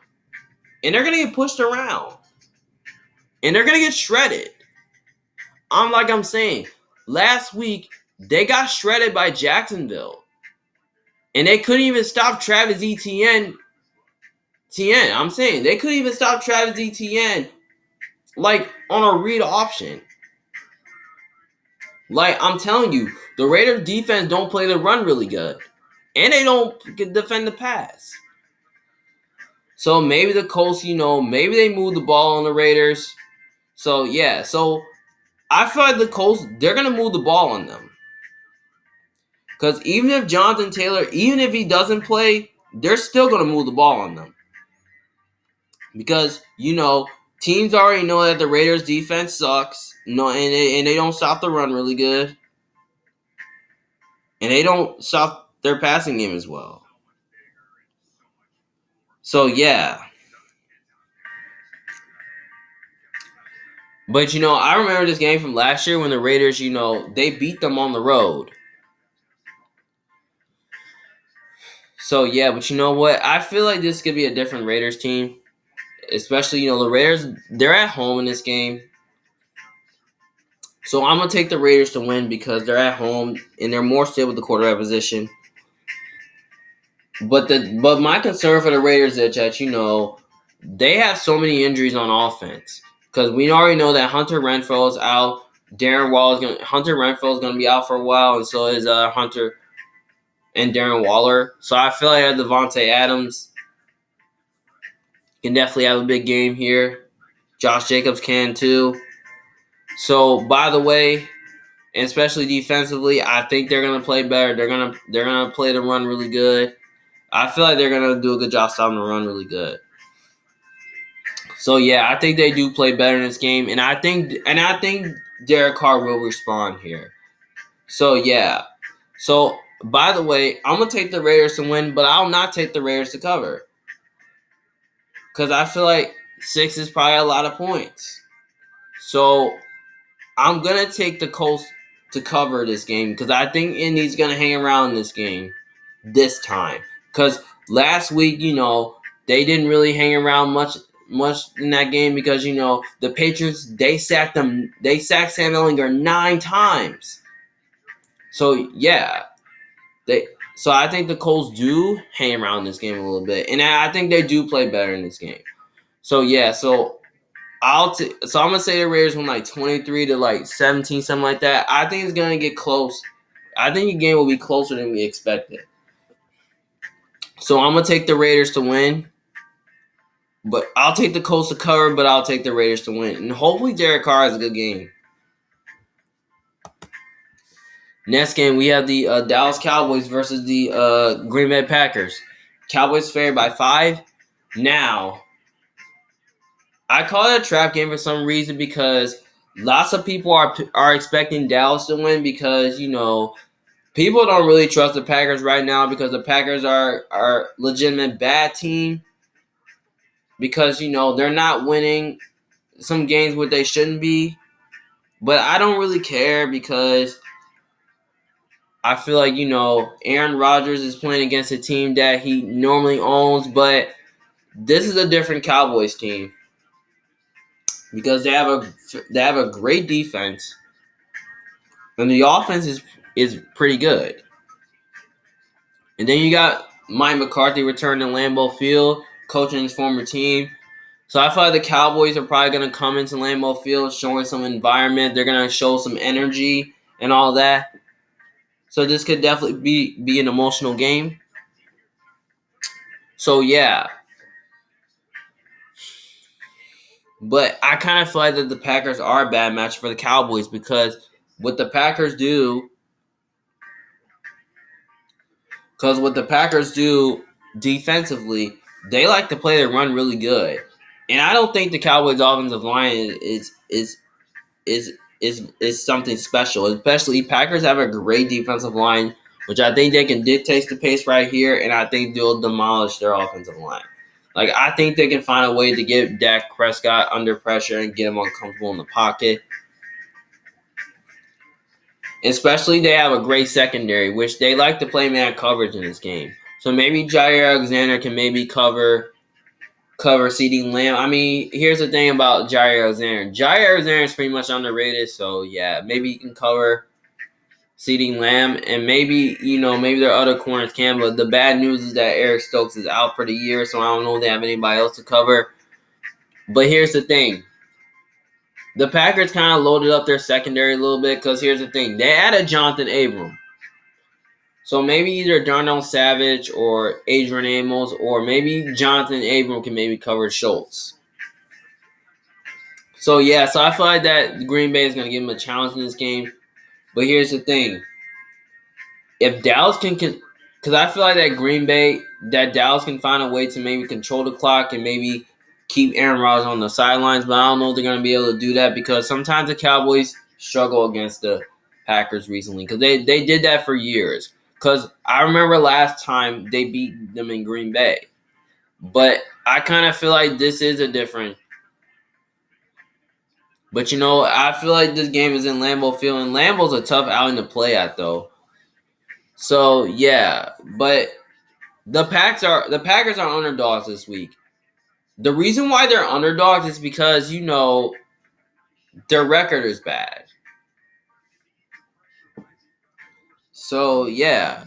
And they're going to get pushed around. And they're going to get shredded. I'm saying, last week they got shredded by Jacksonville. And they couldn't even stop Travis Etienne. I'm saying they couldn't even stop Travis Etienne like on a read option. Like I'm telling you, the Raiders defense don't play the run really good. And they don't defend the pass. So maybe the Colts, maybe they move the ball on the Raiders. So yeah, so I feel like the Colts, they're gonna move the ball on them. Because even if Jonathan Taylor, even if he doesn't play, they're still gonna move the ball on them. Because, teams already know that the Raiders defense sucks. And they don't stop the run really good. And they don't stop their passing game as well. So, yeah. But, I remember this game from last year when the Raiders, they beat them on the road. So, yeah, but you know what? I feel like this could be a different Raiders team. Especially, the Raiders, they're at home in this game. So, I'm going to take the Raiders to win because they're at home and they're more stable with the quarterback position. But my concern for the Raiders is that, they have so many injuries on offense. Because we already know that Hunter Renfrow is out. Hunter Renfrow is going to be out for a while, and so is Hunter and Darren Waller. So I feel like Devontae Adams can definitely have a big game here. Josh Jacobs can too. So by the way, and especially defensively, I think they're going to play better. They're gonna play the run really good. I feel like they're going to do a good job stopping the run really good. So yeah, I think they do play better in this game, and I think Derek Carr will respond here. So yeah. So by the way, I'm gonna take the Raiders to win, but I'll not take the Raiders to cover. Because I feel like 6 is probably a lot of points. So I'm gonna take the Colts to cover this game because I think Indy's gonna hang around this game this time. Because last week, they didn't really hang around much in that game because the Patriots they sacked Sam Ehlinger 9 times. So yeah, so I think the Colts do hang around this game a little bit, and I think they do play better in this game. So yeah, so I'm gonna say the Raiders win like 23 to 17, something like that. I think it's gonna get close. I think the game will be closer than we expected. So I'm gonna take the Raiders to win. But I'll take the Colts to cover, but I'll take the Raiders to win. And hopefully Derek Carr has a good game. Next game, we have the Dallas Cowboys versus the Green Bay Packers. Cowboys favored by 5. Now, I call it a trap game for some reason because lots of people are expecting Dallas to win because, people don't really trust the Packers right now because the Packers are a legitimate bad team because, they're not winning some games where they shouldn't be. But I don't really care because I feel like, Aaron Rodgers is playing against a team that he normally owns, but this is a different Cowboys team because they have a great defense and the offense is pretty good. And then you got Mike McCarthy returning to Lambeau Field, coaching his former team. So I feel like the Cowboys are probably going to come into Lambeau Field showing some environment. They're going to show some energy and all that. So this could definitely be an emotional game. So yeah. But I kind of feel like that the Packers are a bad match for the Cowboys because what the Packers do defensively, they like to play their run really good. And I don't think the Cowboys offensive line is something special. Especially Packers have a great defensive line, which I think they can dictate the pace right here, and I think they'll demolish their offensive line. I think they can find a way to get Dak Prescott under pressure and get him uncomfortable in the pocket. Especially they have a great secondary, which they like to play man coverage in this game. So maybe Jair Alexander can maybe cover CeeDee Lamb. I mean, here's the thing about Jair Alexander. Jair Alexander is pretty much underrated, so yeah, maybe he can cover CeeDee Lamb, and maybe maybe their other corners can. But the bad news is that Eric Stokes is out for the year, so I don't know if they have anybody else to cover. But here's the thing: the Packers kind of loaded up their secondary a little bit because here's the thing: they added Jonathan Abram. So maybe either Darnell Savage or Adrian Amos, or maybe Jonathan Abram can maybe cover Schultz. So yeah, so I feel like that Green Bay is going to give him a challenge in this game. But here's the thing: if Dallas can, because I feel like that Dallas can find a way to maybe control the clock and maybe keep Aaron Rodgers on the sidelines. But I don't know if they're going to be able to do that because sometimes the Cowboys struggle against the Packers recently because they did that for years. Because I remember last time they beat them in Green Bay. But I kind of feel like this is a different. But I feel like this game is in Lambeau Field, and Lambeau's a tough outing to play at, though. So yeah, but the Packers are underdogs this week. The reason why they're underdogs is because their record is bad. So yeah.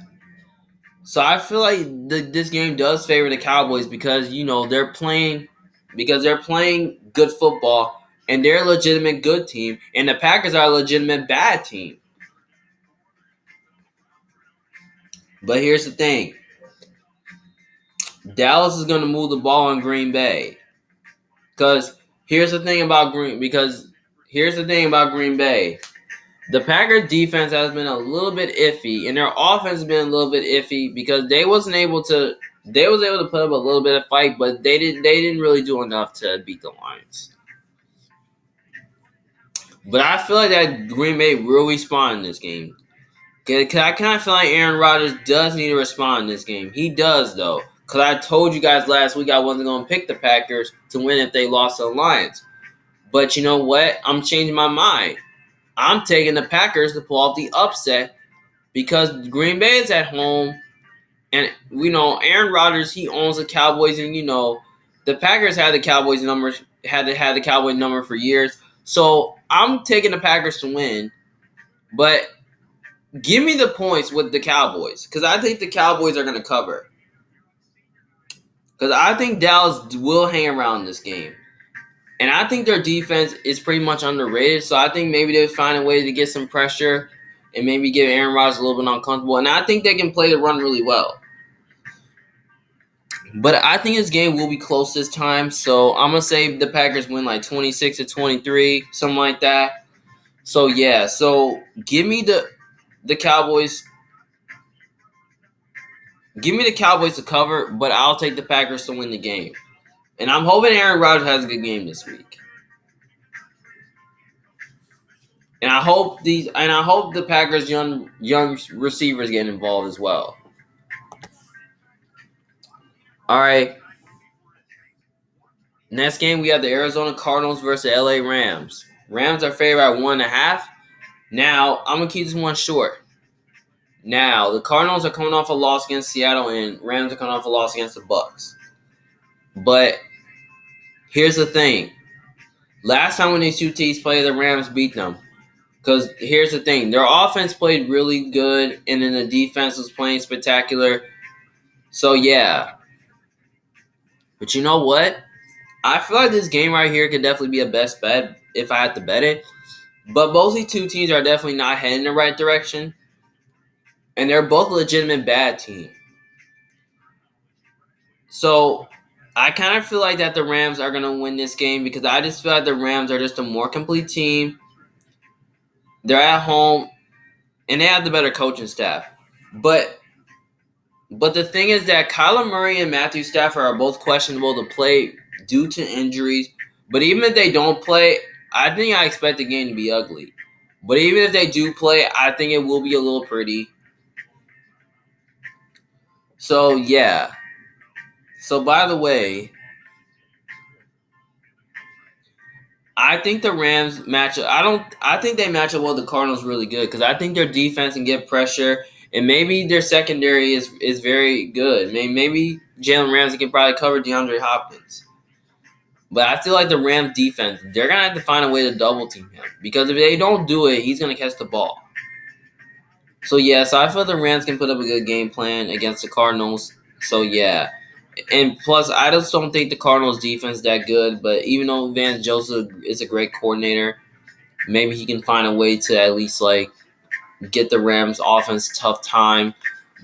So I feel like this game does favor the Cowboys because they're playing good football and they're a legitimate good team, and the Packers are a legitimate bad team. But here's the thing: Dallas is going to move the ball on Green Bay. Here's the thing about Green Bay. The Packers defense has been a little bit iffy, and their offense has been a little bit iffy because they was able to put up a little bit of fight, but they didn't really do enough to beat the Lions. But I feel like that Green Bay will respond in this game. Cause I kind of feel like Aaron Rodgers does need to respond in this game. He does, though. Because I told you guys last week I wasn't going to pick the Packers to win if they lost to the Lions. But you know what? I'm changing my mind. I'm taking the Packers to pull off the upset because Green Bay is at home. And, Aaron Rodgers, he owns the Cowboys. And, the Packers had the Cowboys numbers, had the Cowboys number for years. So I'm taking the Packers to win. But give me the points with the Cowboys because I think the Cowboys are going to cover. Because I think Dallas will hang around this game. And I think their defense is pretty much underrated. So I think maybe they'll find a way to get some pressure and maybe give Aaron Rodgers a little bit uncomfortable. And I think they can play the run really well. But I think this game will be close this time. So I'm going to say the Packers win like 26-23, something like that. So, yeah. So give me the Cowboys. Give me the Cowboys to cover, but I'll take the Packers to win the game. And I'm hoping Aaron Rodgers has a good game this week. And I hope the Packers young receivers get involved as well. All right. Next game we have the Arizona Cardinals versus LA Rams. Rams are favored at 1.5. Now I'm gonna keep this one short. Now the Cardinals are coming off a loss against Seattle, and Rams are coming off a loss against the Bucs. But here's the thing: last time when these two teams played, the Rams beat them. Because here's the thing: their offense played really good, and then the defense was playing spectacular. So yeah. But you know what? I feel like this game right here could definitely be a best bet if I had to bet it. But both these two teams are definitely not heading in the right direction. And they're both a legitimate bad team. So I kind of feel like that the Rams are going to win this game because I just feel like the Rams are just a more complete team. They're at home, and they have the better coaching staff. But the thing is that Kyler Murray and Matthew Stafford are both questionable to play due to injuries. But even if they don't play, I expect the game to be ugly. But even if they do play, I think it will be a little pretty. So, yeah. So, by the way, I think the Rams match up. I think they match up well with the Cardinals really good because I think their defense can get pressure, and maybe their secondary is very good. Maybe Jalen Ramsey can probably cover DeAndre Hopkins. But I feel like the Rams defense, they're going to have to find a way to double team him because if they don't do it, he's going to catch the ball. So I feel the Rams can put up a good game plan against the Cardinals. So yeah. And plus, I just don't think the Cardinals defense is that good. But even though Vance Joseph is a great coordinator, maybe he can find a way to at least like get the Rams offense tough time.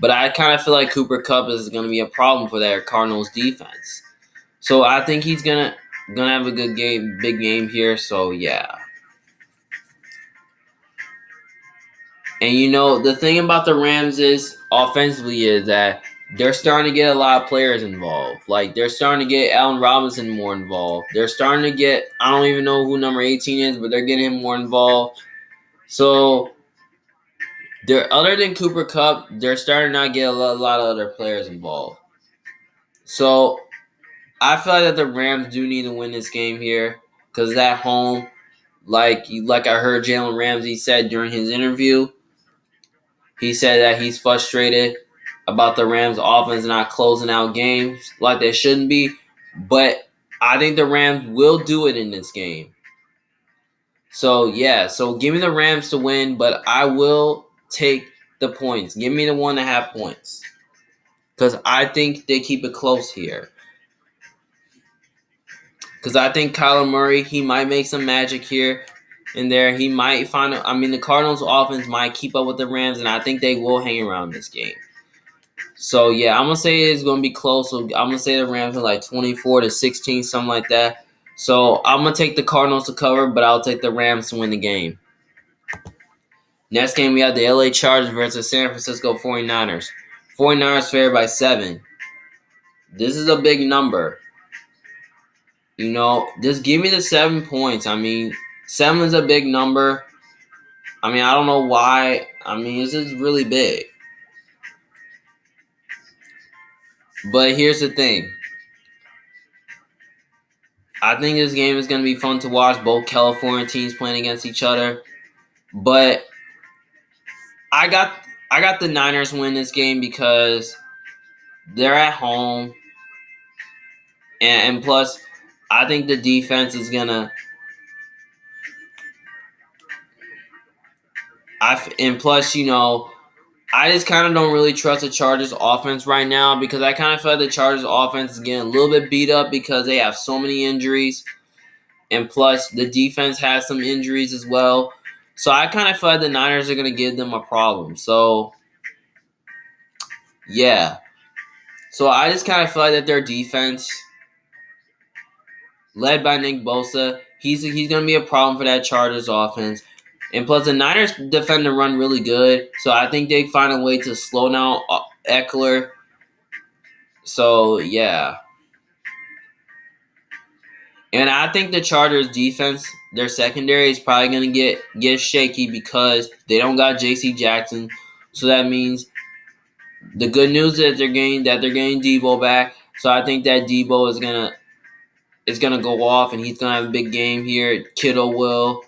But I kind of feel like Cooper Kupp is going to be a problem for that Cardinals defense. So I think he's gonna have a good game, big game here. So yeah. And the thing about the Rams is offensively is that they're starting to get a lot of players involved. Like they're starting to get Allen Robinson more involved. They're starting to get, I don't even know who number 18 is, but they're getting him more involved. So they're, other than Cooper Kupp, they're starting to not get a lot of other players involved. So I feel like that the Rams do need to win this game here because at home, like I heard Jalen Ramsey said during his interview, he said that he's frustrated about the Rams' offense not closing out games like they shouldn't be. But I think the Rams will do it in this game. So, yeah. So, give me the Rams to win, but I will take the points. Give me the 1.5 points. Because I think they keep it close here. Because I think Kyler Murray, he might make some magic here and there. He might find the Cardinals' offense might keep up with the Rams, and I think they will hang around this game. So yeah, I'm gonna say it's gonna be close. So I'm gonna say the Rams are like 24-16, something like that. So I'm gonna take the Cardinals to cover, but I'll take the Rams to win the game. Next game we have the LA Chargers versus San Francisco 49ers. 49ers favored by 7. This is a big number. Just give me the 7 points. 7 is a big number. I don't know why. This is really big. But here's the thing. I think this game is going to be fun to watch. Both California teams playing against each other. But I got the Niners win this game because they're at home. And plus, I think the defense is going to... And plus, I just kind of don't really trust the Chargers offense right now because I kind of feel like the Chargers offense is getting a little bit beat up because they have so many injuries. And plus, the defense has some injuries as well. So I kind of feel like the Niners are going to give them a problem. So, yeah. So I just kind of feel like that their defense, led by Nick Bosa, he's going to be a problem for that Chargers offense. And plus, the Niners defend the run really good. So I think they find a way to slow down Eckler. So, yeah. And I think the Chargers defense, their secondary is probably going to get shaky because they don't got J.C. Jackson. So that means the good news is they're getting Debo back. So I think that Debo is gonna go off and he's gonna have a big game here. Kittle will,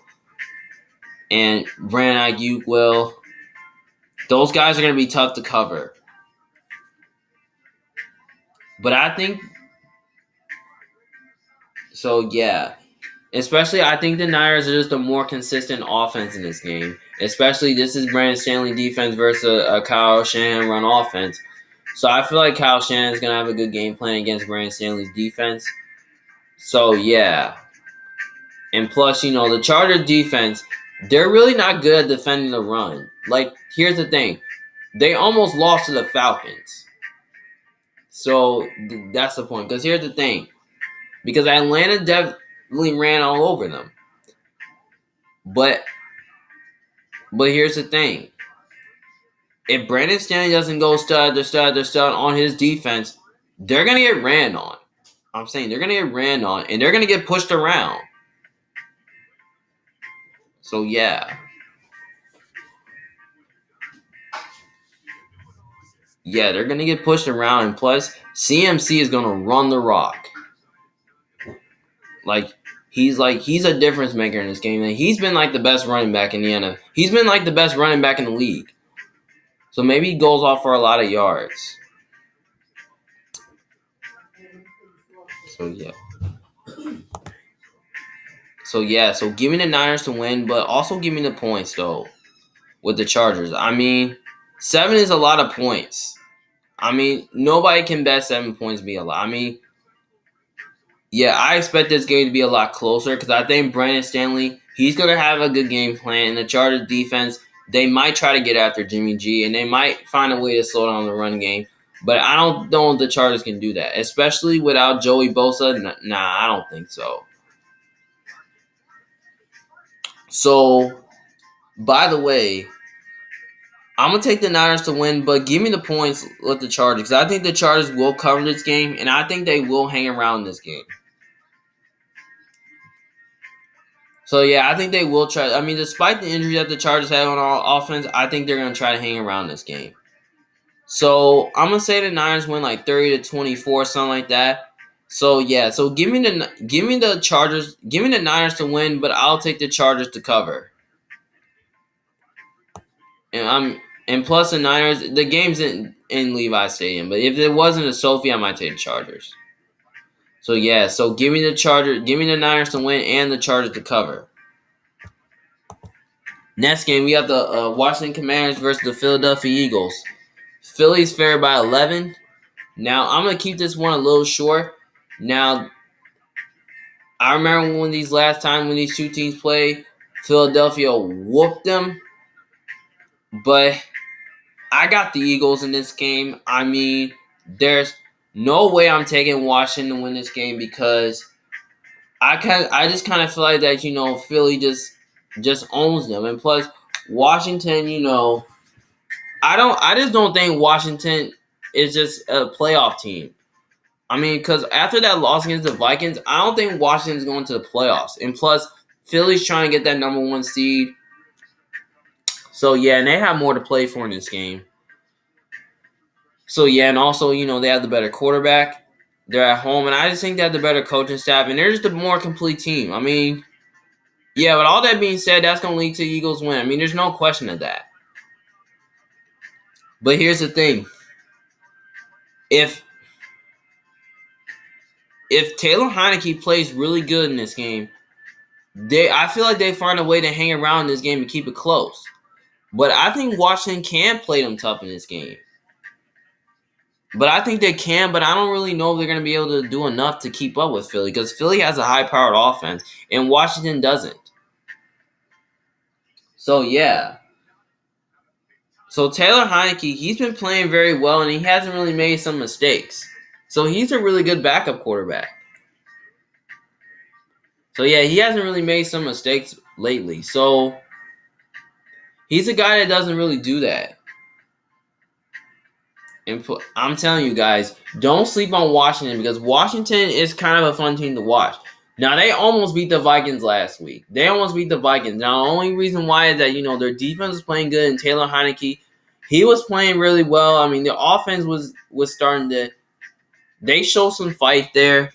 and Brandon Ayuk will. Those guys are gonna be tough to cover. But I think so. Yeah. Especially, I think the Niners are just a more consistent offense in this game. Especially, this is Brandon Stanley defense versus a Kyle Shanahan run offense. So I feel like Kyle Shanahan is going to have a good game plan against Brandon Stanley's defense. So, yeah. And plus, the Chargers defense, they're really not good at defending the run. Like, here's the thing. They almost lost to the Falcons. So, that's the point. Because here's the thing. Because Atlanta definitely ran all over them. But here's the thing. If Brandon Stanley doesn't go stud on his defense, they're going to get ran on. I'm saying they're going to get ran on, and they're going to get pushed around. So, yeah. Yeah, they're going to get pushed around, and plus, CMC is going to run the rock. He's a difference maker in this game. And he's been like the best running back in the NFL. He's been like the best running back in the league. So maybe he goes off for a lot of yards. So yeah. So give me the Niners to win, but also give me the points though. with the Chargers. I mean, 7 is a lot of points. I mean, nobody can bet 7 points be a lot. I mean, yeah, I expect this game to be a lot closer because I think Brandon Stanley, he's going to have a good game plan. And the Chargers defense, they might try to get after Jimmy G, and they might find a way to slow down the run game. But I don't know if the Chargers can do that, especially without Joey Bosa. Nah, I don't think so. So, by the way, I'm going to take the Niners to win, but give me the points with the Chargers because I think the Chargers will cover this game, and I think they will hang around this game. So, yeah, I think they will try. I mean, despite the injury that the Chargers have on our offense, I think they're going to try to hang around this game. So, I'm going to say the Niners win like 30-24, something like that. So, yeah, so give me the Chargers, give me the Niners to win, but I'll take the Chargers to cover. And plus the Niners, the game's in Levi Stadium, but if it wasn't a Sophie, I might take the Chargers. So, yeah, so give me the Niners to win and the Chargers to cover. Next game, we have the Washington Commanders versus the Philadelphia Eagles. Philly's favored by 11. Now, I'm going to keep this one a little short. Now, I remember when these two teams played, Philadelphia whooped them. But I got the Eagles in this game. I mean, there's no way I'm taking Washington to win this game because I just kind of feel like that, Philly just owns them. And plus, Washington, I just don't think Washington is just a playoff team. I mean, because after that loss against the Vikings, I don't think Washington's going to the playoffs. And plus, Philly's trying to get that number 1 seed. So, yeah, and they have more to play for in this game. So, yeah, and also, they have the better quarterback. They're at home, and I just think they have the better coaching staff, and they're just a more complete team. I mean, yeah, with all that being said, that's going to lead to the Eagles win. I mean, there's no question of that. But here's the thing. If Taylor Heineke plays really good in this game, I feel like they find a way to hang around in this game and keep it close. But I think Washington can play them tough in this game. But I think they can, but I don't really know if they're going to be able to do enough to keep up with Philly because Philly has a high-powered offense and Washington doesn't. So, yeah. So, Taylor Heineke, he's been playing very well and he hasn't really made some mistakes. So, he's a really good backup quarterback. So, yeah, he hasn't really made some mistakes lately. So, he's a guy that doesn't really do that. And I'm telling you guys, don't sleep on Washington because Washington is kind of a fun team to watch. Now, they almost beat the Vikings last week. Now, the only reason why is that, their defense was playing good and Taylor Heineke, he was playing really well. I mean, the offense was starting to – they showed some fight there.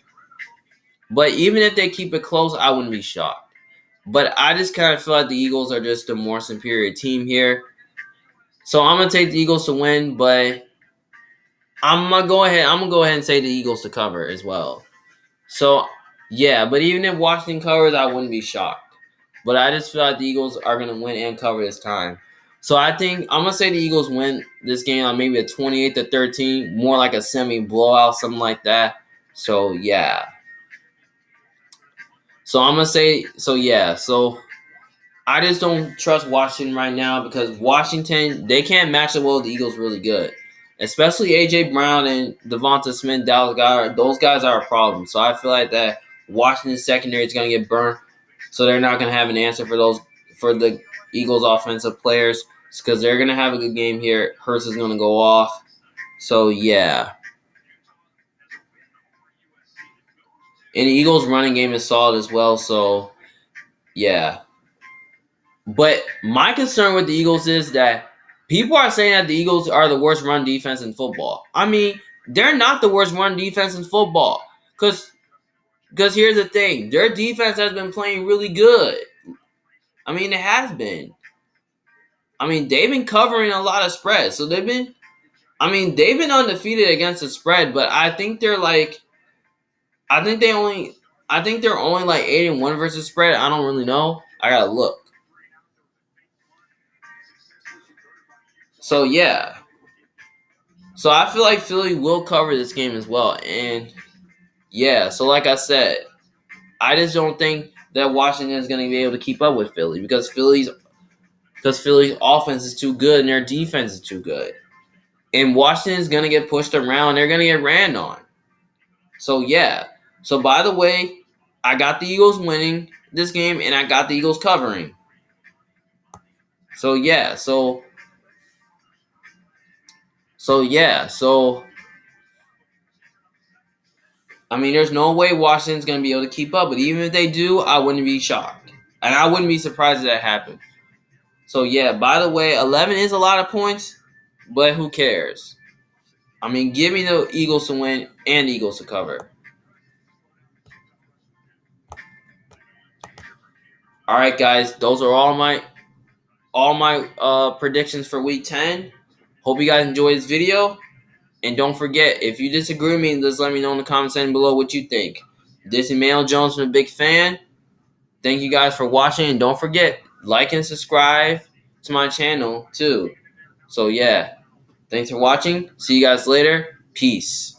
But even if they keep it close, I wouldn't be shocked. But I just kind of feel like the Eagles are just a more superior team here. So I'm going to take the Eagles to win, but – I'm gonna go ahead and say the Eagles to cover as well. So, yeah, but even if Washington covers, I wouldn't be shocked. But I just feel like the Eagles are gonna win and cover this time. So I think I'm gonna say the Eagles win this game on maybe a 28-13, more like a semi-blowout, something like that. So yeah. So I'm gonna say So I just don't trust Washington right now because Washington, they can't match up well with the Eagles really good. Especially A.J. Brown and Devonta Smith, Dallas Goedert, those guys are a problem. So I feel like that Washington's secondary is going to get burnt. So they're not going to have an answer for the Eagles offensive players because they're going to have a good game here. Hurts is going to go off. So, yeah. And the Eagles' running game is solid as well. So, yeah. But my concern with the Eagles is that people are saying that the Eagles are the worst run defense in football. I mean, they're not the worst run defense in football. Because here's the thing. Their defense has been playing really good. I mean, it has been. I mean, they've been covering a lot of spreads. So they've been undefeated against the spread. But I think they're like, they're only like 8-1 versus spread. I don't really know. I got to look. So yeah. So I feel like Philly will cover this game as well. And yeah, so like I said, I just don't think that Washington is going to be able to keep up with Philly because Philly's offense is too good and their defense is too good. And Washington is going to get pushed around. They're going to get ran on. So yeah. So by the way, I got the Eagles winning this game and I got the Eagles covering. So yeah. So I mean, there's no way Washington's going to be able to keep up. But even if they do, I wouldn't be shocked. And I wouldn't be surprised if that happened. So, yeah, by the way, 11 is a lot of points, but who cares? I mean, give me the Eagles to win and the Eagles to cover. All right, guys, those are all my predictions for Week 10. Hope you guys enjoyed this video. And don't forget, if you disagree with me, just let me know in the comments section below what you think. This is Emmanuel Jones from a big fan. Thank you guys for watching. And don't forget, like and subscribe to my channel, too. So, yeah. Thanks for watching. See you guys later. Peace.